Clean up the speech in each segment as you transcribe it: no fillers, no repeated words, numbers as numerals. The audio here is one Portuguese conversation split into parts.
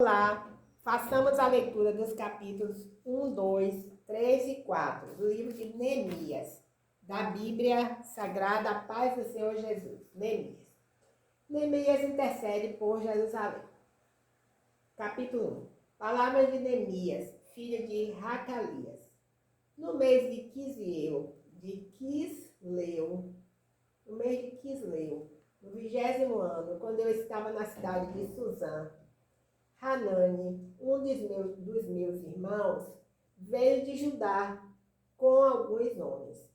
Olá, façamos a leitura dos capítulos 1, 2, 3 e 4 do livro de Neemias, da Bíblia Sagrada, a paz do Senhor Jesus. Neemias. Neemias intercede por Jerusalém. Capítulo 1. Palavras de Neemias, filho de Racalias. No mês de Quisleu, no 20º ano, quando eu estava na cidade de Suzã, Hanani, um dos meus irmãos, veio de Judá com alguns homens.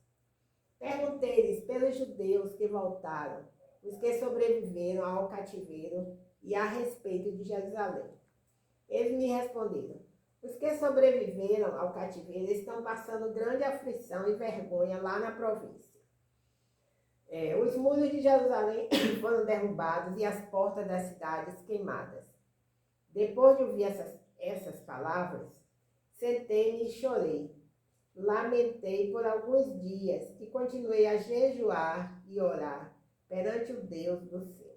Perguntei-lhes pelos judeus que voltaram, os que sobreviveram ao cativeiro e a respeito de Jerusalém. Eles me responderam: os que sobreviveram ao cativeiro estão passando grande aflição e vergonha lá na província. Os muros de Jerusalém foram derrubados e as portas das cidades queimadas. Depois de ouvir essas palavras, sentei-me e chorei. Lamentei por alguns dias e continuei a jejuar e orar perante o Deus do céu.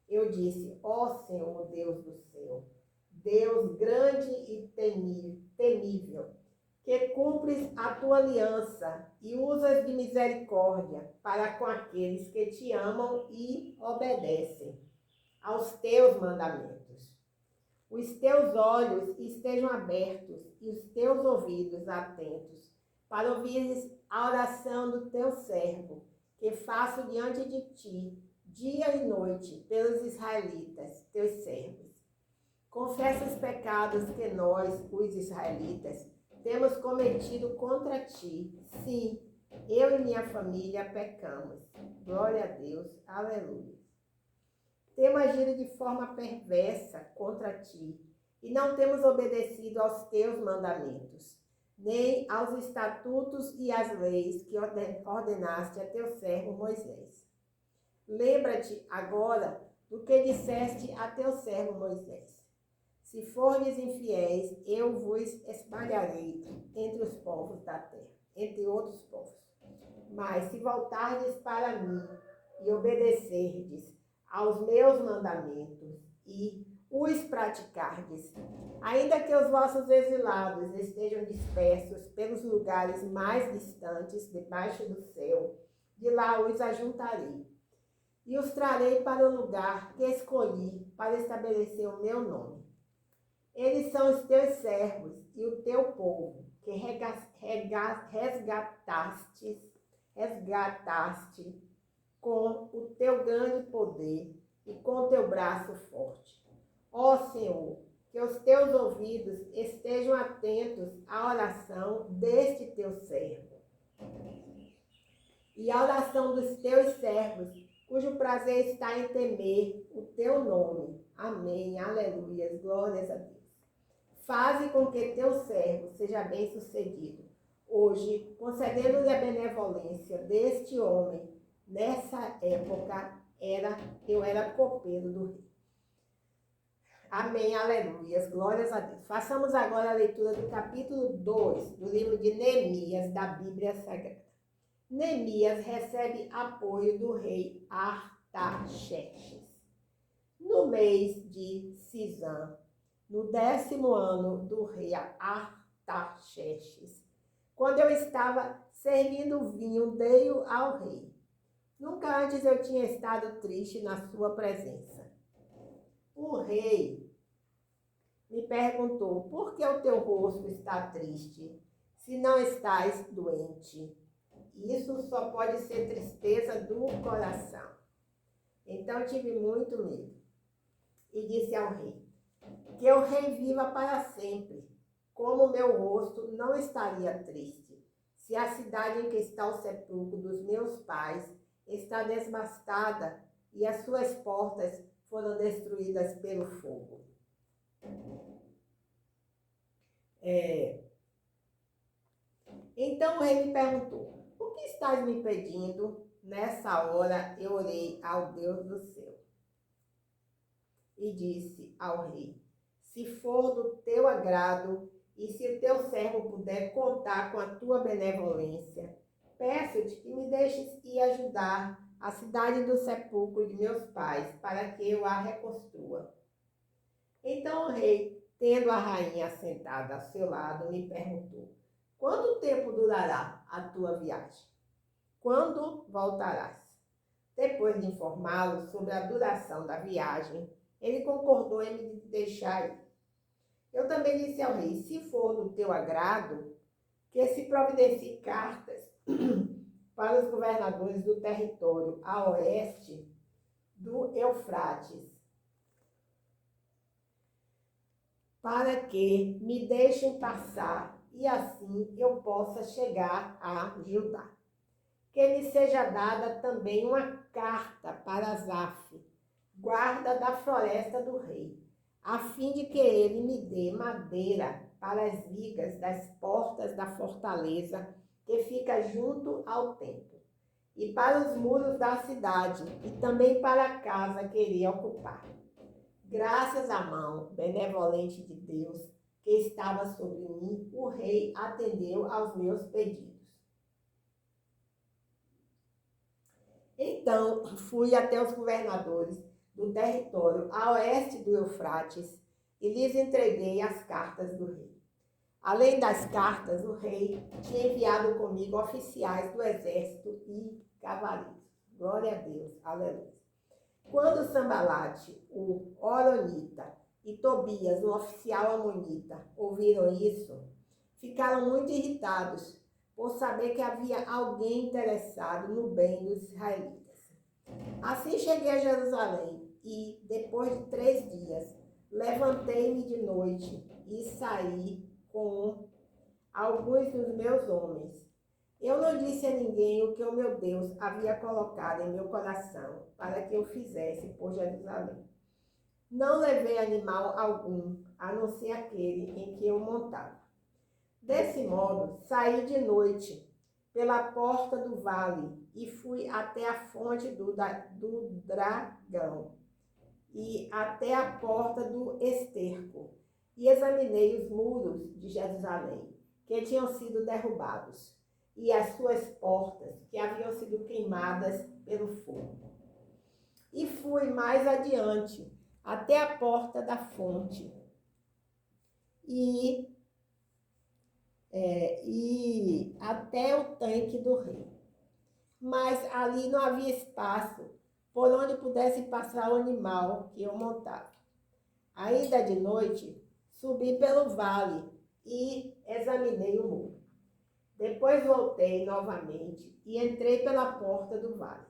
Eu disse: ó Senhor, Deus do céu, Deus grande e temível, que cumpres a tua aliança e usas de misericórdia para com aqueles que te amam e obedecem aos teus mandamentos. Os teus olhos estejam abertos e os teus ouvidos atentos para ouvires a oração do teu servo, que faço diante de ti, dia e noite, pelos israelitas, teus servos. Confessa os pecados que nós, os israelitas, temos cometido contra ti. Sim, eu e minha família pecamos. Glória a Deus. Aleluia. Temos agido de forma perversa contra ti e não temos obedecido aos teus mandamentos, nem aos estatutos e às leis que ordenaste a teu servo Moisés. Lembra-te agora do que disseste a teu servo Moisés. Se fordes infiéis, eu vos espalharei entre os povos da terra, entre outros povos. Mas se voltardes para mim e obedecerdes aos meus mandamentos e os praticardes, ainda que os vossos exilados estejam dispersos pelos lugares mais distantes debaixo do céu, de lá os ajuntarei e os trarei para o lugar que escolhi para estabelecer o meu nome. Eles são os teus servos e o teu povo, que resgataste com o teu grande poder e com o teu braço forte. Ó Senhor, que os teus ouvidos estejam atentos à oração deste teu servo e à oração dos teus servos, cujo prazer está em temer o teu nome. Amém. Aleluia. Glórias a Deus. Faze com que teu servo seja bem sucedido hoje, concedendo-lhe a benevolência deste homem. Nessa época, eu era copeiro do rei. Amém, aleluias, glórias a Deus. Façamos agora a leitura do capítulo 2 do livro de Neemias, da Bíblia Sagrada. Neemias recebe apoio do rei Artaxerxes. No mês de Cisã, no 10º ano do rei Artaxerxes, quando eu estava servindo vinho, dei-o ao rei. Nunca antes eu tinha estado triste na sua presença. O rei me perguntou: por que o teu rosto está triste, se não estás doente? Isso só pode ser tristeza do coração. Então tive muito medo e disse ao rei: que o rei viva para sempre. Como meu rosto não estaria triste, se a cidade em que está o sepulcro dos meus pais está devastada e as suas portas foram destruídas pelo fogo. Então o rei me perguntou: o que estás me pedindo? Nessa hora eu orei ao Deus do céu e disse ao rei: se for do teu agrado e se o teu servo puder contar com a tua benevolência, peço-te que me deixes ir ajudar a cidade do sepulcro de meus pais, para que eu a reconstrua. Então o rei, tendo a rainha sentada ao seu lado, me perguntou: quanto tempo durará a tua viagem? Quando voltarás? Depois de informá-lo sobre a duração da viagem, ele concordou em me deixar ir. Eu também disse ao rei: se for do teu agrado, que se providencie cartas para os governadores do território a oeste do Eufrates, para que me deixem passar e assim eu possa chegar a Judá. Que me seja dada também uma carta para Asaf, guarda da floresta do rei, a fim de que ele me dê madeira para as vigas das portas da fortaleza que fica junto ao templo, e para os muros da cidade, e também para a casa que iria ocupar. Graças à mão benevolente de Deus que estava sobre mim, o rei atendeu aos meus pedidos. Então fui até os governadores do território a oeste do Eufrates e lhes entreguei as cartas do rei. Além das cartas, o rei tinha enviado comigo oficiais do exército e cavaleiros. Glória a Deus, aleluia. Quando Sambalate, o Horonita, e Tobias, o oficial amonita, ouviram isso, ficaram muito irritados por saber que havia alguém interessado no bem dos israelitas. Assim cheguei a Jerusalém e, depois de 3 dias, levantei-me de noite e saí com alguns dos meus homens. Eu não disse a ninguém o que o meu Deus havia colocado em meu coração para que eu fizesse por Jerusalém. Não levei animal algum, a não ser aquele em que eu montava. Desse modo, saí de noite pela porta do vale e fui até a fonte do dragão e até a porta do esterco e examinei os muros de Jerusalém, que tinham sido derrubados, e as suas portas, que haviam sido queimadas pelo fogo. E fui mais adiante, até a porta da fonte, e até o tanque do rei. Mas ali não havia espaço por onde pudesse passar o animal que eu montava. Ainda de noite, subi pelo vale e examinei o muro. Depois voltei novamente e entrei pela porta do vale.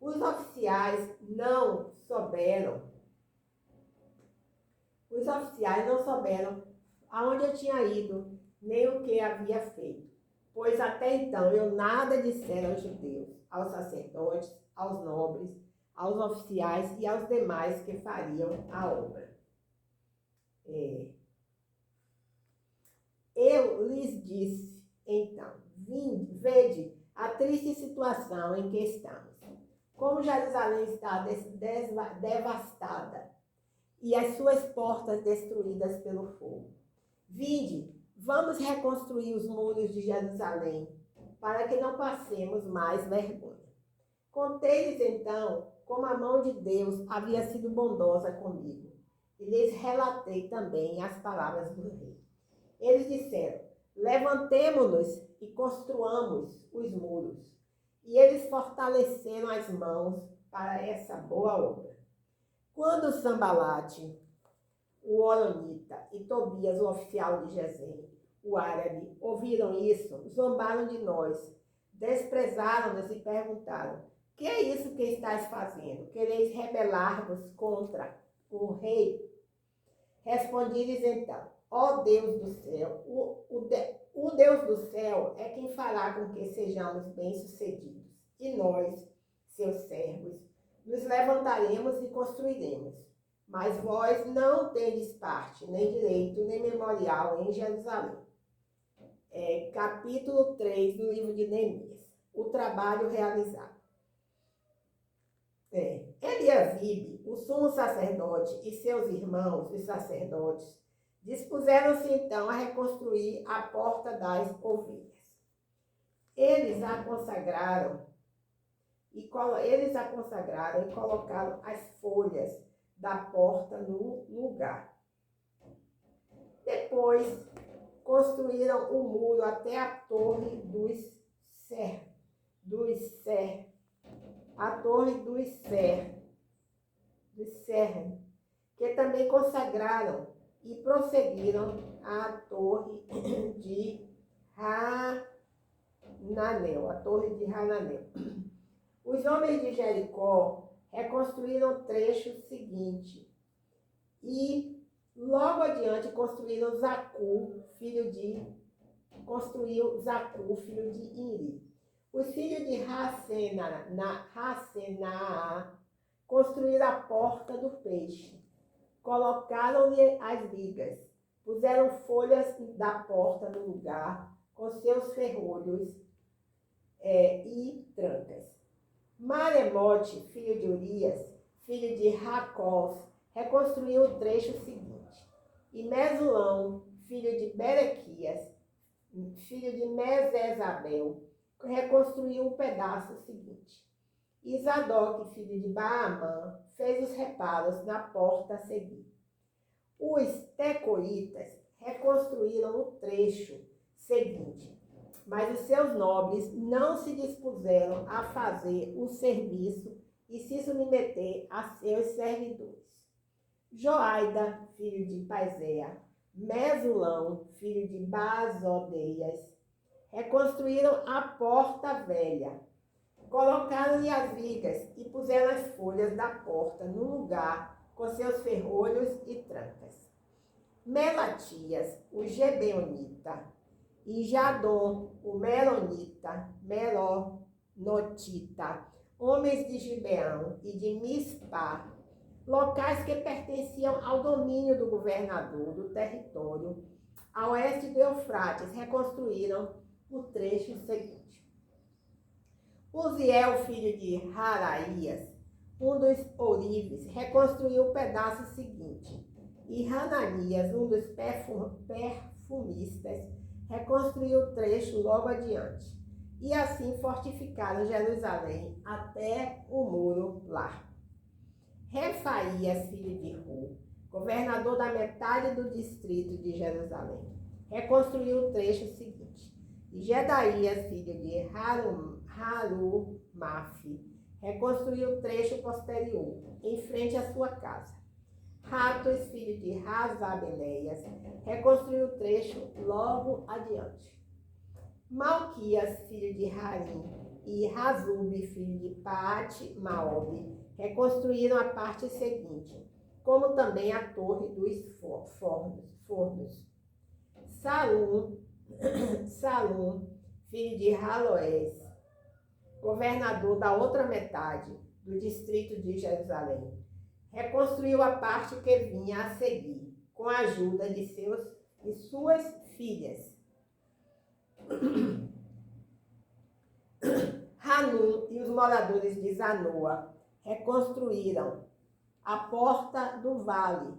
Os oficiais não souberam aonde eu tinha ido, nem o que havia feito, pois até então eu nada dissera aos judeus, aos sacerdotes, aos nobres, aos oficiais e aos demais que fariam a obra. Eu lhes disse, então, vede a triste situação em que estamos. Como Jerusalém está devastada e as suas portas destruídas pelo fogo. Vinde, vamos reconstruir os muros de Jerusalém, para que não passemos mais vergonha. Contei-lhes então como a mão de Deus havia sido bondosa comigo, e lhes relatei também as palavras do rei. Eles disseram: levantemo-nos e construamos os muros. E eles fortaleceram as mãos para essa boa obra. Quando Sambalate, o Horonita, e Tobias, o oficial de Gesem, o árabe, ouviram isso, zombaram de nós, desprezaram-nos e perguntaram: que é isso que estáis fazendo? Quereis rebelar-vos contra o rei? Respondi-lhes então: ó Deus do céu, o Deus do céu é quem fará com que sejamos bem-sucedidos. E nós, seus servos, nos levantaremos e construiremos. Mas vós não tendes parte, nem direito, nem memorial em Jerusalém. Capítulo 3 do livro de Neemias. O trabalho realizado. Eliasibe, o sumo sacerdote, e seus irmãos, os sacerdotes, dispuseram-se então a reconstruir a porta das ovelhas. Eles a consagraram e colocaram as folhas da porta no lugar. Depois, construíram o muro até a torre dos Ser, que também consagraram e prosseguiram à torre de Hananel. Os homens de Jericó reconstruíram o trecho seguinte e logo adiante construiu Zacu, filho de Iri. Os filhos de Racenaa construíram a porta do peixe. Colocaram-lhe as vigas, puseram folhas da porta no lugar, com seus ferrolhos e trancas. Maremote, filho de Urias, filho de Racós, reconstruiu o trecho seguinte. E Mesulão, filho de Berequias, filho de Mesesabel, reconstruiu o pedaço seguinte. E Zadok, filho de Baamã, fez os reparos na porta a seguir. Os tecoitas reconstruíram o trecho seguinte, mas os seus nobres não se dispuseram a fazer o serviço e se submeter a seus servidores. Joaida, filho de Paisea, Mesulão, filho de Baasodeias, reconstruíram a porta velha. Colocaram-lhe as vigas e puseram as folhas da porta no lugar com seus ferrolhos e trancas. Melatias, o Gebeonita, e Jadom, o Melonotita, homens de Gibeão e de Mispá, locais que pertenciam ao domínio do governador do território, a oeste do Eufrates, reconstruíram o trecho seguinte. Uziel, filho de Haraías, um dos ourives, reconstruiu o pedaço seguinte. E Hananias, um dos perfumistas, reconstruiu o trecho logo adiante. E assim fortificaram Jerusalém até o muro largo. Refaías, filho de Ru, governador da metade do distrito de Jerusalém, reconstruiu o trecho seguinte. E Gedaías, filho de Harumaf, reconstruiu o trecho posterior, em frente à sua casa. Ratos, filho de Razabeleias, reconstruiu o trecho logo adiante. Malquias, filho de Harim, e Razube, filho de Paate-Maob, reconstruíram a parte seguinte, como também a torre dos fornos. Salum, filho de Haloés, governador da outra metade do distrito de Jerusalém, reconstruiu a parte que vinha a seguir, com a ajuda de suas filhas. Hanum e os moradores de Zanoa reconstruíram a porta do vale.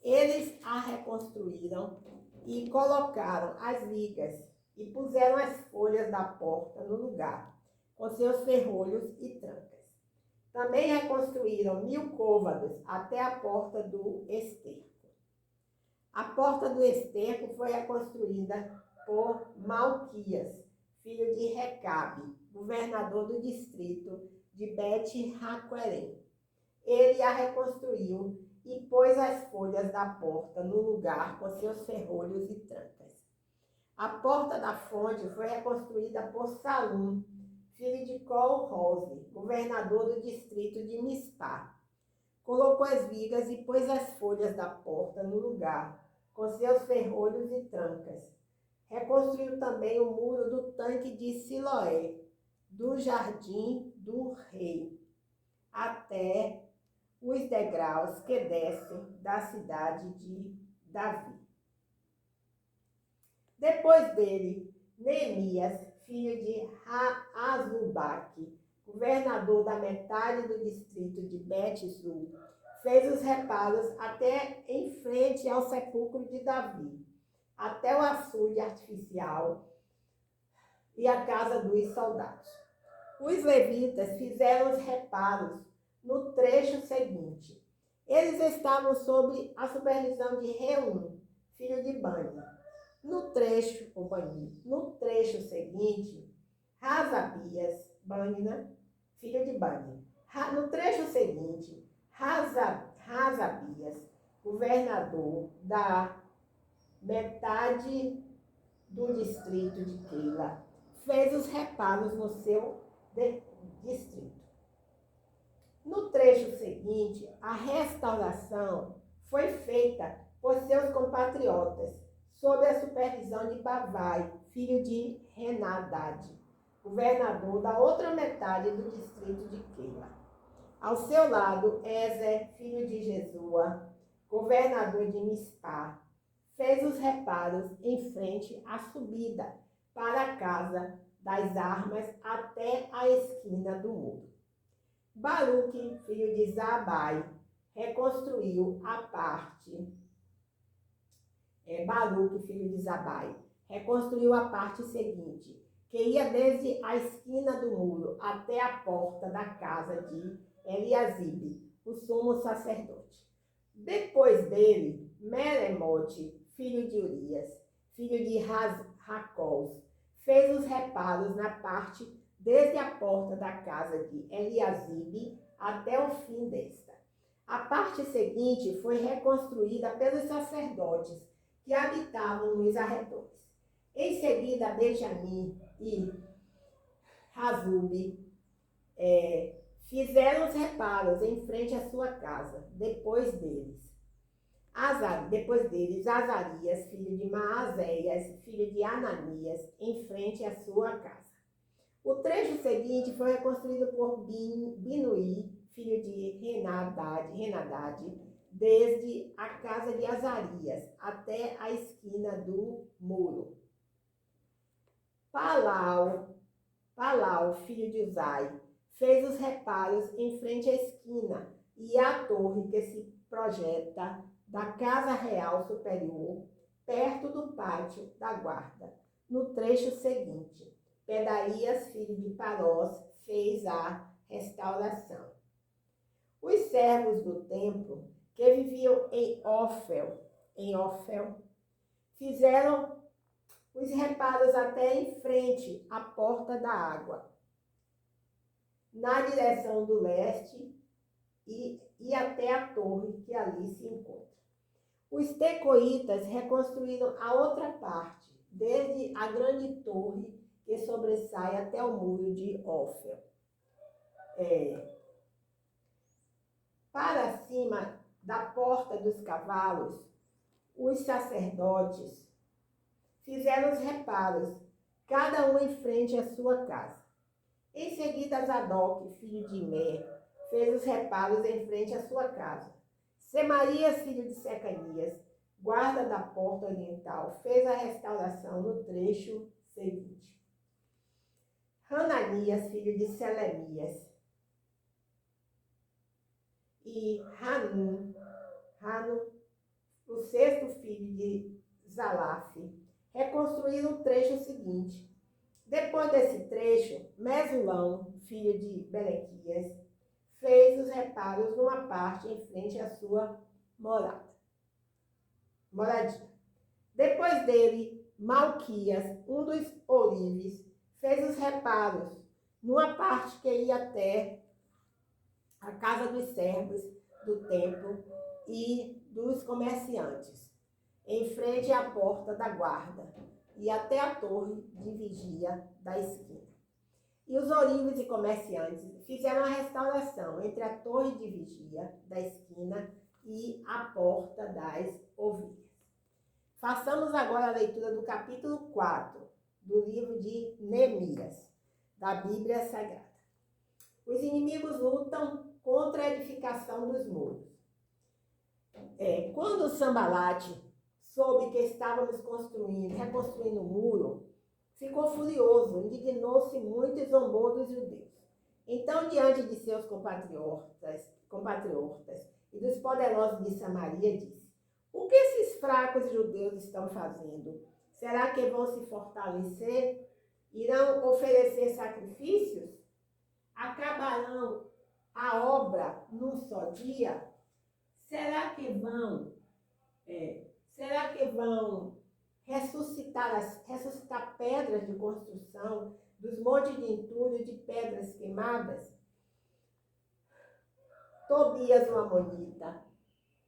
Eles a reconstruíram e colocaram as vigas e puseram as folhas da porta no lugar, com seus ferrolhos e trancas. Também reconstruíram 1000 côvados até a porta do esterco. A porta do esterco foi reconstruída por Malquias, filho de Recabe, governador do distrito de Bet-Raquerem. Ele a reconstruiu e pôs as folhas da porta no lugar com seus ferrolhos e trancas. A porta da fonte foi reconstruída por Salum, filho de Col-Rose, governador do distrito de Mispá. Colocou as vigas e pôs as folhas da porta no lugar, com seus ferrolhos e trancas. Reconstruiu também o muro do tanque de Siloé, do jardim do rei, até os degraus que descem da cidade de Davi. Depois dele, Neemias, filho de Azubaque, governador da metade do distrito de Bet-Zur, fez os reparos até em frente ao sepulcro de Davi, até o açude artificial e a casa dos soldados. Os levitas fizeram os reparos no trecho seguinte. Eles estavam sob a supervisão de Reum, filho de Bani. No trecho seguinte, Razabias, Bani, filho de Bani. No trecho seguinte, Razabias, governador da metade do distrito de Keila, fez os reparos no seu distrito. No trecho seguinte, a restauração foi feita por seus compatriotas, sob a supervisão de Bavai, filho de Henadad, governador da outra metade do distrito de Keila. Ao seu lado, Ezer, filho de Jesua, governador de Mispá, fez os reparos em frente à subida para a casa das armas até a esquina do muro. Baruque, filho de Zabai, reconstruiu a parte. Baruque, filho de Zabai, reconstruiu a parte seguinte, que ia desde a esquina do muro até a porta da casa de Eliasibe, o sumo sacerdote. Depois dele, Meremote, filho de Urias, filho de Racós, fez os reparos na parte desde a porta da casa de Eliasibe até o fim desta. A parte seguinte foi reconstruída pelos sacerdotes que habitavam nos arredores. Em seguida, Benjamim e Razube fizeram os reparos em frente à sua casa. Depois deles, Azarias, filho de Maazéias, filho de Ananias, em frente à sua casa. O trecho seguinte foi reconstruído por Binuí, filho de Henadad, desde a casa de Azarias até a esquina do muro. Palau, filho de Uzai, fez os reparos em frente à esquina e à torre que se projeta da casa real superior, perto do pátio da guarda. No trecho seguinte, Pedaias, filho de Parós, fez a restauração. Os servos do templo, que viviam em Ofel, fizeram os reparos até em frente à porta da água, na direção do leste e até a torre que ali se encontra. Os tecoitas reconstruíram a outra parte, desde a grande torre que sobressai até o muro de Ofel. Para cima da porta dos cavalos, os sacerdotes fizeram os reparos, cada um em frente à sua casa. Em seguida, Zadok, filho de Imer, fez os reparos em frente à sua casa. Semarias, filho de Secanias, guarda da porta oriental, fez a restauração no trecho seguinte. Hananias, filho de Selemias, e Hanun, o sexto filho de Zalaf, reconstruíram o trecho seguinte. Depois desse trecho, Mesulão, filho de Berequias, fez os reparos numa parte em frente à sua moradia. Depois dele, Malquias, um dos ourives, fez os reparos numa parte que ia até a casa dos servos do templo e dos comerciantes, em frente à porta da guarda e até a torre de vigia da esquina. E os ourives e comerciantes fizeram a restauração entre a torre de vigia da esquina e a porta das ovelhas. Façamos agora a leitura do capítulo 4 do livro de Neemias, da Bíblia Sagrada. Os inimigos lutam contra a edificação dos muros. Quando Sambalate soube que estávamos reconstruindo o muro, ficou furioso, indignou-se muito e zombou dos judeus. Então, diante de seus compatriotas e dos poderosos de Samaria, disse: o que esses fracos judeus estão fazendo? Será que vão se fortalecer? Irão oferecer sacrifícios? Acabarão a obra num só dia? Será que vão Será que vão ressuscitar pedras de construção dos montes de entulho de pedras queimadas? Tobias, o amonita,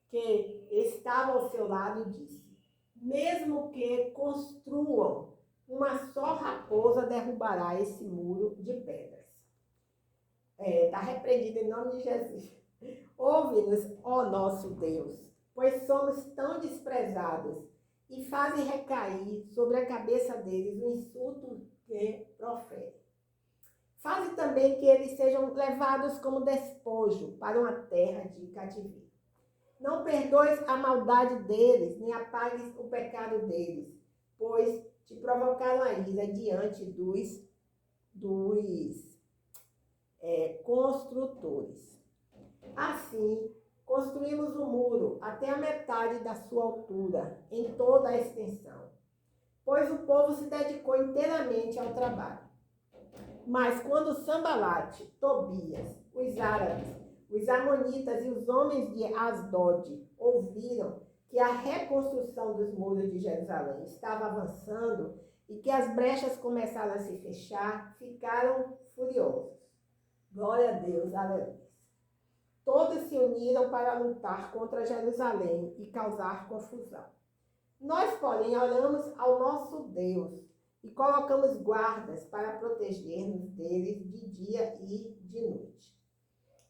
que estava ao seu lado, disse: mesmo que construam, uma só raposa derrubará esse muro de pedras. Está repreendido em nome de Jesus. Ouve-nos, ó nosso Deus, pois somos tão desprezados, e fazem recair sobre a cabeça deles o insulto que proferem. Faze também que eles sejam levados como despojo para uma terra de cativeiro. Não perdoes a maldade deles, nem apagues o pecado deles, pois te provocaram a ira diante dos construtores. Assim, construímos o muro até a metade da sua altura, em toda a extensão, pois o povo se dedicou inteiramente ao trabalho. Mas quando Sambalate, Tobias, os árabes, os amonitas e os homens de Asdod ouviram que a reconstrução dos muros de Jerusalém estava avançando e que as brechas começaram a se fechar, ficaram furiosos. Glória a Deus, aleluia. Todos se uniram para lutar contra Jerusalém e causar confusão. Nós, porém, oramos ao nosso Deus e colocamos guardas para proteger-nos deles de dia e de noite.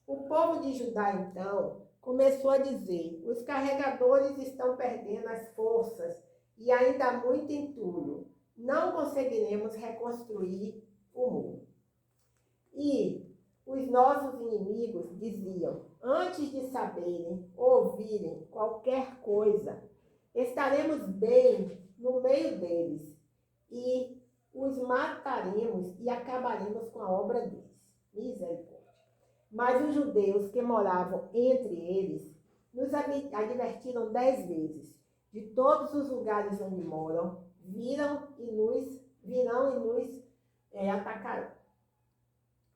O povo de Judá, então, começou a dizer: os carregadores estão perdendo as forças e ainda há muito entulho. Não conseguiremos reconstruir o muro. E os nossos inimigos diziam: antes de saberem, ouvirem qualquer coisa, estaremos bem no meio deles e os mataremos e acabaremos com a obra deles. Misericórdia. Mas os judeus que moravam entre eles nos advertiram 10 vezes: de todos os lugares onde moram, virão e nos atacarão.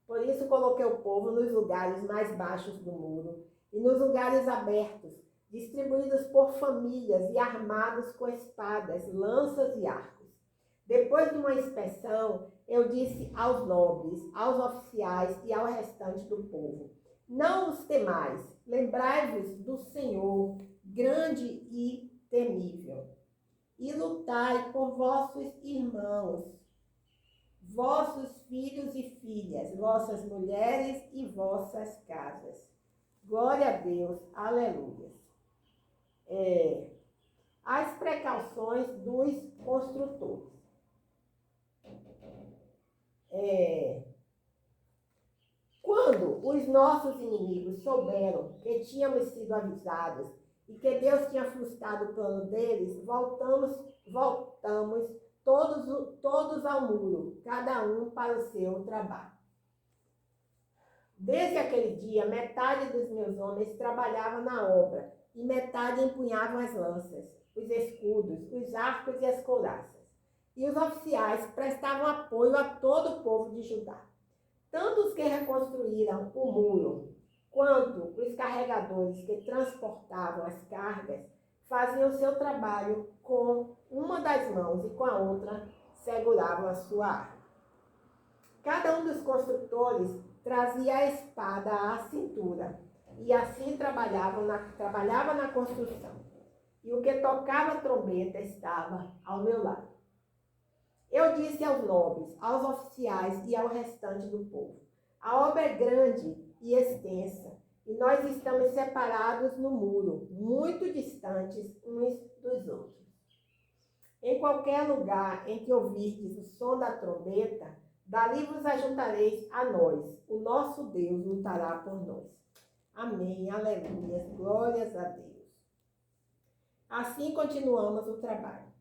Por isso coloquei o povo nos lugares mais baixos do muro e nos lugares abertos, distribuídos por famílias e armados com espadas, lanças e arcos. Depois de uma inspeção, eu disse aos nobres, aos oficiais e ao restante do povo: não os temais, lembrai-vos do Senhor, grande e temível, e lutai por vossos irmãos, vossos filhos e filhas, vossas mulheres e vossas casas. Glória a Deus, aleluia. As precauções dos construtores. Quando os nossos inimigos souberam que tínhamos sido avisados e que Deus tinha frustrado o plano deles, voltamos todos ao muro, cada um para o seu trabalho. Desde aquele dia, metade dos meus homens trabalhava na obra e metade empunhavam as lanças, os escudos, os arcos e as couraças. E os oficiais prestavam apoio a todo o povo de Judá. Tanto os que reconstruíram o muro, quanto os carregadores que transportavam as cargas, faziam o seu trabalho com uma das mãos e com a outra seguravam a sua arma. Cada um dos construtores trazia a espada à cintura e assim trabalhava na construção. E o que tocava a trombeta estava ao meu lado. Eu disse aos nobres, aos oficiais e ao restante do povo: a obra é grande e extensa, e nós estamos separados no muro, muito distantes uns dos outros. Em qualquer lugar em que ouvirdes o som da trombeta, dali vos ajuntareis a nós. O nosso Deus lutará por nós. Amém, aleluia, glórias a Deus. Assim continuamos o trabalho,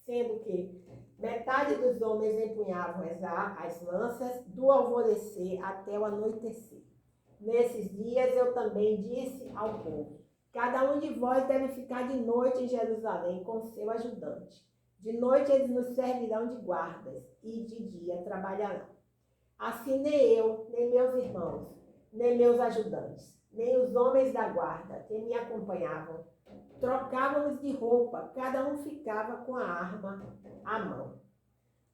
sendo que metade dos homens empunhavam as lanças do alvorecer até o anoitecer. Nesses dias eu também disse ao povo: cada um de vós deve ficar de noite em Jerusalém com seu ajudante. De noite eles nos servirão de guardas e de dia trabalharão. Assim nem eu, nem meus irmãos, nem meus ajudantes, nem os homens da guarda que me acompanhavam, trocávamos de roupa, cada um ficava com a arma à mão.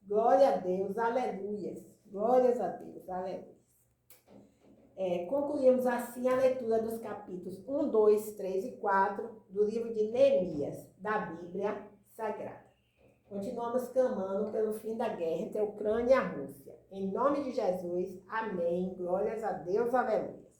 Glória a Deus, aleluias. Glórias a Deus, aleluia. Concluímos assim a leitura dos capítulos 1, 2, 3 e 4 do livro de Neemias, da Bíblia Sagrada. Continuamos clamando pelo fim da guerra entre a Ucrânia e a Rússia. Em nome de Jesus, amém. Glórias a Deus, aleluia.